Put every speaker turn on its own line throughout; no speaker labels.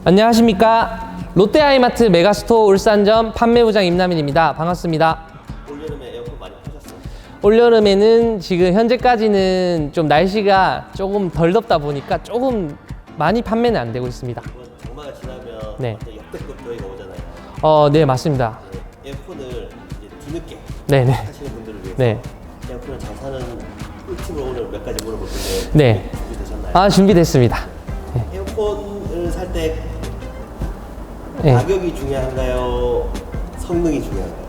안녕하십니까. 롯데하이마트 메가스토어 울산점 판매부장 임남일입니다. 반갑습니다.
올여름에 에어컨 많이 파셨어요?
올여름에는 지금 현재까지는 좀 날씨가 조금 덜 덥다 보니까 조금 많이 판매는 안 되고 있습니다.
장마가 지나면
네.
완전 역대급 더위가 오잖아요.
네, 맞습니다.
네, 에어컨을 이제 뒤늦게
네네.
하시는 분들을 위해서
네.
에어컨을 잘 사는 꿀팁을 오늘 몇 가지 물어볼 텐데
네.
준비되셨나요?
준비됐습니다.
에어컨을 살 때
네.
가격이 중요한가요? 성능이 중요한가요?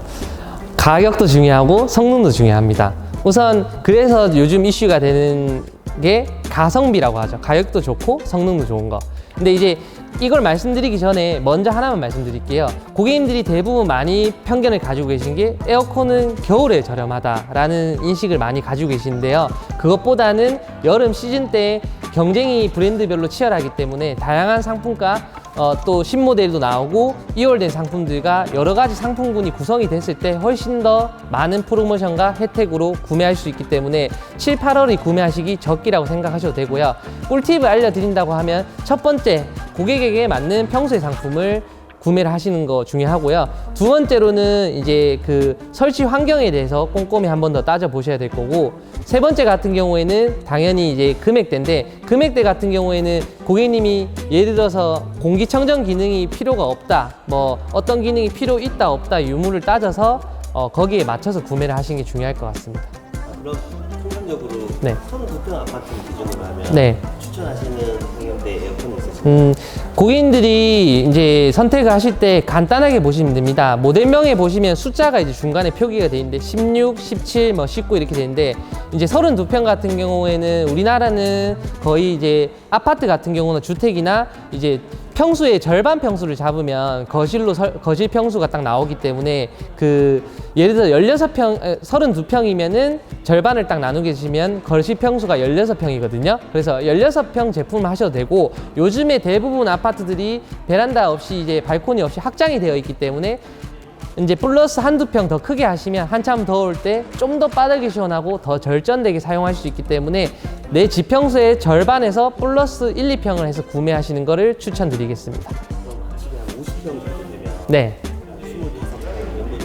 가격도 중요하고 성능도 중요합니다. 우선 그래서 요즘 이슈가 되는 게 가성비라고 하죠. 가격도 좋고 성능도 좋은 거. 근데 이제 이걸 말씀드리기 전에 먼저 하나만 말씀드릴게요. 고객님들이 대부분 많이 편견을 가지고 계신 게 에어컨은 겨울에 저렴하다라는 인식을 많이 가지고 계시는데요. 그것보다는 여름 시즌 때 경쟁이 브랜드별로 치열하기 때문에 다양한 상품과 또 신모델도 나오고 2월된 상품들과 여러 가지 상품군이 구성이 됐을 때 훨씬 더 많은 프로모션과 혜택으로 구매할 수 있기 때문에 7, 8월이 구매하시기 적기라고 생각하셔도 되고요. 꿀팁을 알려드린다고 하면 첫 번째, 고객에게 맞는 평소의 상품을 구매를 하시는 거 중요하고요. 두 번째로는 이제 그 설치 환경에 대해서 꼼꼼히 한 번 더 따져 보셔야 될 거고, 세 번째 같은 경우에는 당연히 이제 금액대인데, 금액대 같은 경우에는 고객님이 예를 들어서 공기청정 기능이 필요가 없다, 뭐 어떤 기능이 필요 있다 없다 유무를 따져서 거기에 맞춰서 구매를 하시는 게 중요할 것 같습니다.
그럼 통상적으로
네.
32평 아파트를 기준으로 하면
네.
추천하시는 가격대 에어컨이 있으신가요?
고객님들이 이제 선택을 하실 때 간단하게 보시면 됩니다. 모델명에 보시면 숫자가 이제 중간에 표기가 되어 있는데 16, 17, 뭐 19 이렇게 되는데, 이제 32평 같은 경우에는 우리나라는 거의 이제 아파트 같은 경우는 주택이나 이제 평수의 절반 평수를 잡으면 거실 평수가 딱 나오기 때문에, 그 예를 들어 16평, 32평이면은 절반을 딱 나누게 되시면 거실 평수가 16평이거든요. 그래서 16평 제품을 하셔도 되고, 요즘에 대부분 아파트들이 베란다 없이 이제 발코니 없이 확장이 되어 있기 때문에 이제 플러스 한두 평 더 크게 하시면 한참 더울 때 좀 더 빠르게 시원하고 더 절전되게 사용할 수 있기 때문에 내 지평수의 절반에서 플러스 1, 2평을 해서 구매하시는 거를 추천드리겠습니다.
그럼 집에 한 50평 정도 되면
네.
25평 정도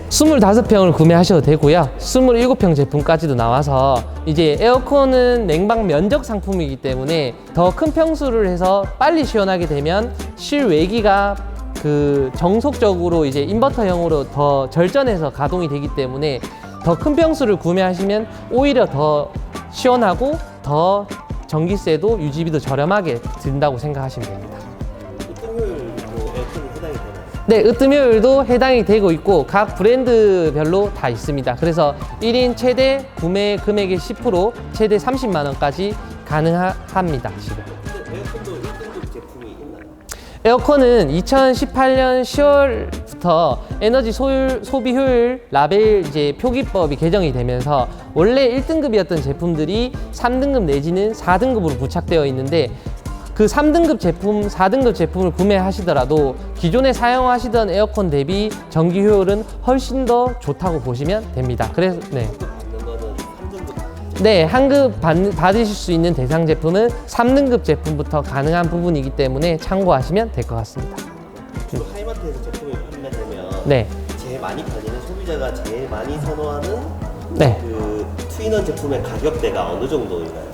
구매하셔야 되나요?
25평을 구매하셔도 되고요. 27평 제품까지도 나와서 이제 에어컨은 냉방 면적 상품이기 때문에 더 큰 평수를 해서 빨리 시원하게 되면 실외기가 그 정속적으로 이제 인버터형으로 더 절전해서 가동이 되기 때문에 더 큰 평수를 구매하시면 오히려 더 시원하고 더 전기세도 유지비도 저렴하게 든다고 생각하시면 됩니다.
으뜸효율도 에어컨이 해당이 되나요?
네, 으뜸효율도 해당이 되고 있고 각 브랜드별로 다 있습니다. 그래서 1인 최대 구매 금액의 10%, 최대 30만 원까지 가능합니다, 지금.
근데 에어컨도 1등급 제품이 있나요?
에어컨은 2018년 10월부터 에너지 소비 효율 라벨 이제 표기법이 개정이 되면서 원래 1등급이었던 제품들이 3등급 내지는 4등급으로 부착되어 있는데, 그 3등급 제품, 4등급 제품을 구매하시더라도 기존에 사용하시던 에어컨 대비 전기 효율은 훨씬 더 좋다고 보시면 됩니다. 그래서 네.
받는 거는 3등급.
네, 한급 받으실 수 있는 대상 제품은 3등급 제품부터 가능한 부분이기 때문에 참고하시면 될 것 같습니다.
주로 하이마트에서 제품이 판매되면
네,
제일 많이 팔리는, 소비자가 제일 많이 선호하는
네.
그 투인원 제품의 가격대가 어느 정도인가요?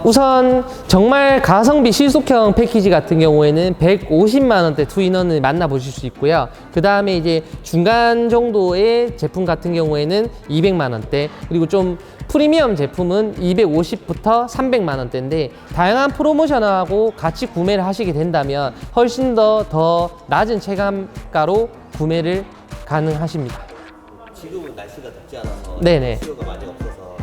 우선 정말 가성비 실속형 패키지 같은 경우에는 150만 원대 투인원을 만나보실 수 있고요. 그 다음에 이제 중간 정도의 제품 같은 경우에는 200만 원대, 그리고 좀 프리미엄 제품은 250부터 300만 원대인데, 다양한 프로모션하고 같이 구매를 하시게 된다면 훨씬 더 낮은 체감가로 구매를 가능하십니다.
지금은 날씨가 덥지 않아서
네네.
수요가 많이 없어서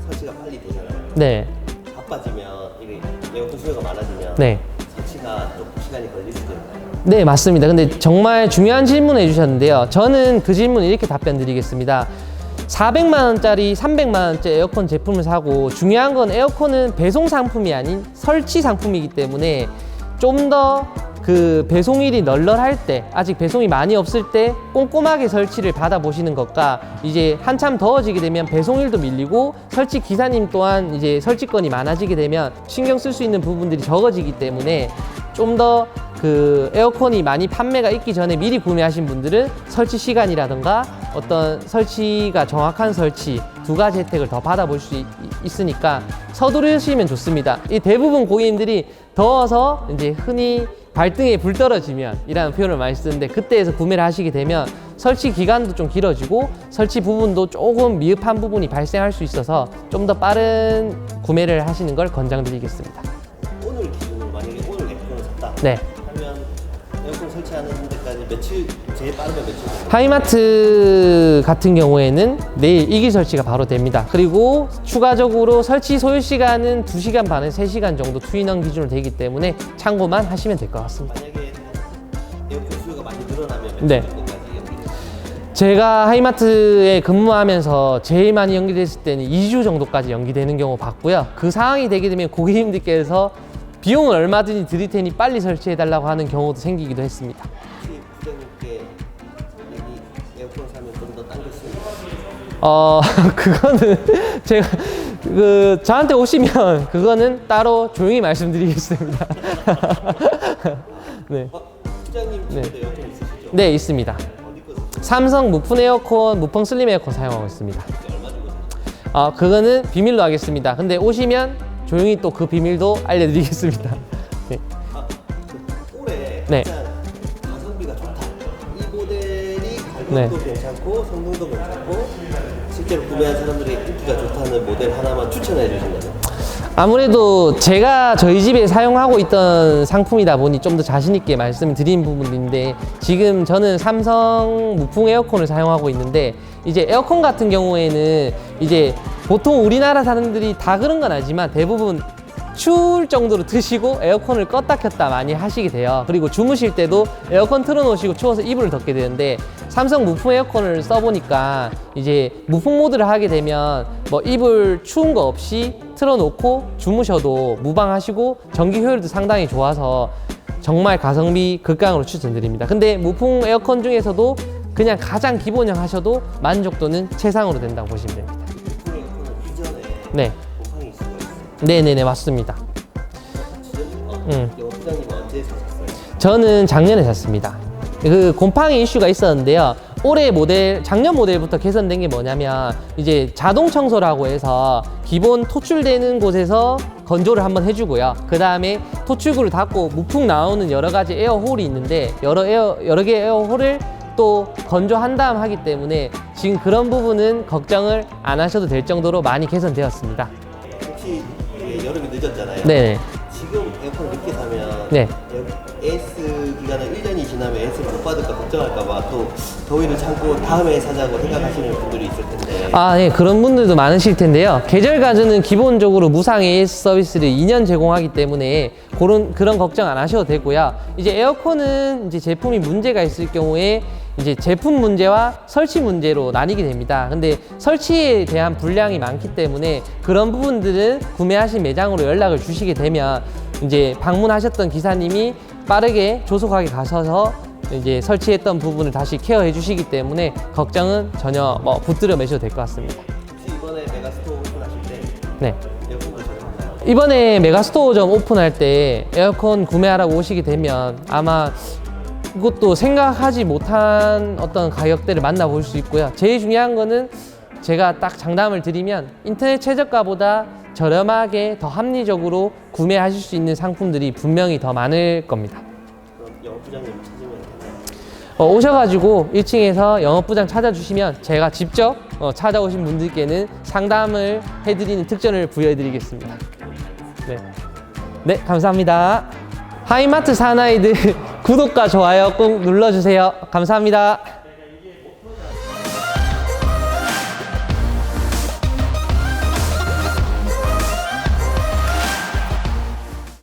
설치가 빨리 되잖아요.
네,
바빠지면 이게 에어컨 수요가 많아지면
네.
설치가 좀 시간이 걸릴 수도 있나요?
네, 맞습니다. 근데 정말 중요한 질문을 해주셨는데요. 저는 그 질문을 이렇게 답변 드리겠습니다. 400만 원짜리 300만 원짜리 에어컨 제품을 사고, 중요한 건 에어컨은 배송 상품이 아닌 설치 상품이기 때문에 좀 더 그 배송일이 널널할 때, 아직 배송이 많이 없을 때 꼼꼼하게 설치를 받아보시는 것과, 이제 한참 더워지게 되면 배송일도 밀리고 설치 기사님 또한 이제 설치건이 많아지게 되면 신경 쓸 수 있는 부분들이 적어지기 때문에 좀 더 그 에어컨이 많이 판매가 있기 전에 미리 구매하신 분들은 설치 시간이라든가 어떤 설치가 정확한 설치 두 가지 혜택을 더 받아볼 수 있으니까 서두르시면 좋습니다. 이 대부분 고객님들이 더워서 이제 흔히 발등에 불 떨어지면 이라는 표현을 많이 쓰는데 그때에서 구매를 하시게 되면 설치 기간도 좀 길어지고 설치 부분도 조금 미흡한 부분이 발생할 수 있어서 좀 더 빠른 구매를 하시는 걸 권장드리겠습니다.
오늘 기준으로 만약에 오늘 에어컨을 샀다
네.
하면 에어컨 설치하는 데까지 며칠 제일 빠르면 며칠 정도?
하이마트 같은 경우에는 내일 이기 설치가 바로 됩니다. 그리고 추가적으로 설치 소요 시간은 2시간 반에서 3시간 정도 투인원 기준으로 되기 때문에 참고만 하시면 될 것 같습니다.
만약에 에어컨 수요가 많이 늘어나면 며칠
네.
정도까지 연기돼요?
제가 하이마트에 근무하면서 제일 많이 연기됐을 때는 2주 정도까지 연기되는 경우 봤고요. 그 상황이 되게 되면 고객님들께서 비용을 얼마든지 드릴 테니 빨리 설치해달라고 하는 경우도 생기기도 했습니다.
혹시 부장님께 여기 에어컨 사면 좀 더 당길 수 있나요?
그거는 제가 저한테 오시면 그거는 따로 조용히 말씀드리겠습니다. 네.
부장님
네.
집에도 에어컨 있으시죠?
네, 있습니다.
어디 거 쓰세요?
삼성 무풍 에어컨, 무풍 슬림 에어컨 사용하고 있습니다.
얼마 주고 사세요?
그거는 비밀로 하겠습니다. 근데 오시면 조용히 또 그 비밀도 알려드리겠습니다. 네.
그 올해
네.
가장 가성비가 좋다. 이 모델이 가격도
네.
괜찮고 성능도 괜찮고 실제로 구매한 사람들이 인기가 좋다는 모델 하나만 추천해 주신다면?
아무래도 제가 저희 집에 사용하고 있던 상품이다 보니 좀 더 자신 있게 말씀을 드린 부분인데 지금 저는 삼성 무풍 에어컨을 사용하고 있는데 이제 에어컨 같은 경우에는 이제 보통 우리나라 사람들이 다 그런 건 아니지만 대부분 추울 정도로 드시고 에어컨을 껐다 켰다 많이 하시게 돼요. 그리고 주무실 때도 에어컨 틀어놓으시고 추워서 이불을 덮게 되는데 삼성 무풍 에어컨을 써보니까 이제 무풍 모드를 하게 되면 뭐 이불 추운 거 없이 틀어놓고 주무셔도 무방하시고 전기 효율도 상당히 좋아서 정말 가성비 극강으로 추천드립니다. 근데 무풍 에어컨 중에서도 그냥 가장 기본형 하셔도 만족도는 최상으로 된다고 보시면 됩니다.
무풍 에어컨은 이전에
네.
곰팡이 있을 거 있어요.
네네네, 맞습니다.
영업 부장님은 언제 사셨어요?
저는 작년에 샀습니다. 그 곰팡이 이슈가 있었는데요. 올해 모델, 작년 모델부터 개선된 게 뭐냐면 이제 자동 청소라고 해서 기본 토출되는 곳에서 건조를 한번 해주고요. 그 다음에 토출구를 닫고 무풍 나오는 여러 가지 에어홀이 있는데 여러 개 에어홀을 또 건조한 다음 하기 때문에 지금 그런 부분은 걱정을 안 하셔도 될 정도로 많이 개선되었습니다.
혹시 여름이 늦었잖아요.
네네.
지금 에어컨을 늦게 사면
네.
AS 기간은 1년이 지나면 AS를 못 받을까 걱정할까봐 또 더위를 참고 다음에 사자고 생각하시는 분들이 있을 텐데
네, 그런 분들도 많으실 텐데요. 계절 가전은 기본적으로 무상 AS 서비스를 2년 제공하기 때문에 그런 걱정 안 하셔도 되고요. 이제 에어컨은 이제 제품이 문제가 있을 경우에 이제 제품 문제와 설치 문제로 나뉘게 됩니다. 근데 설치에 대한 불량이 많기 때문에 그런 부분들은 구매하신 매장으로 연락을 주시게 되면 이제 방문하셨던 기사님이 빠르게 조속하게 가셔서 이제 설치했던 부분을 다시 케어해 주시기 때문에 걱정은 전혀 붙들어 매셔도 될 것 같습니다.
혹시 이번에 메가스토어 오픈하실 때
네.
에어컨도 저렴한가요?
이번에 메가스토어점 오픈할 때 에어컨 구매하라고 오시게 되면 아마 이것도 생각하지 못한 어떤 가격대를 만나볼 수 있고요. 제일 중요한 거는 제가 딱 장담을 드리면 인터넷 최저가보다 저렴하게 더 합리적으로 구매하실 수 있는 상품들이 분명히 더 많을 겁니다.
그럼 영업부장님 찾으면 되나요?
오셔가지고 1층에서 영업부장 찾아주시면 제가 직접 찾아오신 분들께는 상담을 해드리는 특전을 부여해드리겠습니다. 네, 네, 감사합니다. 하이마트 사나이들 구독과 좋아요 꼭 눌러주세요. 감사합니다.